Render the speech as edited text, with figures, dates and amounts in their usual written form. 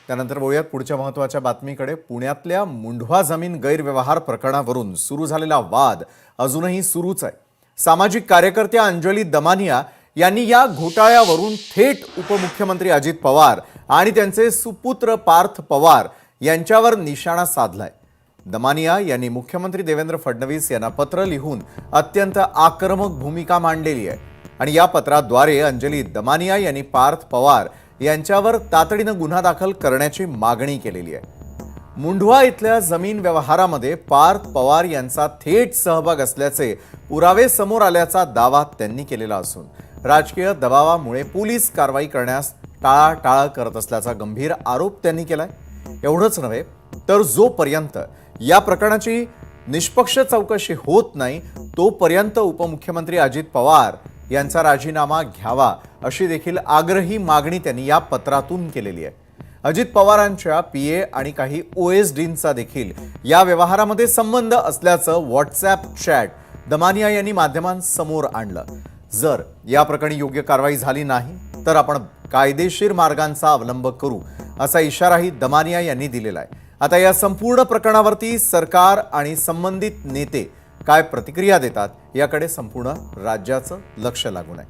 त्यानंतर वळूयात पुढच्या महत्त्वाच्या बातमीकडे। पुण्यातल्या मुंढवा जमीन गैरव्यवहार प्रकरणावरून सुरू झालेला वाद अजूनही सुरूच आहे। सामाजिक कार्यकर्त्या अंजली दमानिया यांनी या घोटाळ्यावरून थेट उपमुख्यमंत्री अजित पवार आणि त्यांचे सुपुत्र पार्थ पवार यांच्यावर निशाणा साधलाय। दमानिया यांनी मुख्यमंत्री देवेंद्र फडणवीस यांना पत्र लिहून अत्यंत आक्रमक भूमिका मांडलेली आहे आणि या पत्राद्वारे अंजली दमानिया यांनी पार्थ पवार यांच्यावर तातडीनं गुन्हा दाखल करण्याची मागणी केलेली आहे। मुंढवा इथल्या जमीन व्यवहारामध्ये पार्थ पवार यांचा थेट सहभाग असल्याचे पुरावे समोर आल्याचा दावा त्यांनी केलेला असून राजकीय दबावामुळे पोलीस कारवाई करण्यास टाळाटाळ करत असल्याचा गंभीर आरोप त्यांनी केलाय। एवढंच नव्हे तर जोपर्यंत या प्रकरणाची निष्पक्ष चौकशी होत नाही तोपर्यंत उपमुख्यमंत्री अजित पवार यांचा राजीनामा घ्यावा अशी देखील आग्रही मागणी त्यांनी या पत्रातून केलेली आहे। अजित पवारांच्या पीए आणि काही ओएसडींचा देखील या व्यवहारामध्ये संबंध असल्याचं व्हॉट्सॲप चॅट दमानिया यांनी माध्यमांसमोर आणलं। जर या प्रकरणी योग्य कारवाई झाली नाही तर आपण कायदेशीर मार्गांचा अवलंब करू असा इशाराही दमानिया यांनी दिलेला आहे। आता या संपूर्ण प्रकरणावरती सरकार आणि संबंधित नेते काय प्रतिक्रिया देतात याकडे संपूर्ण राज्याचं लक्ष लागून आहे।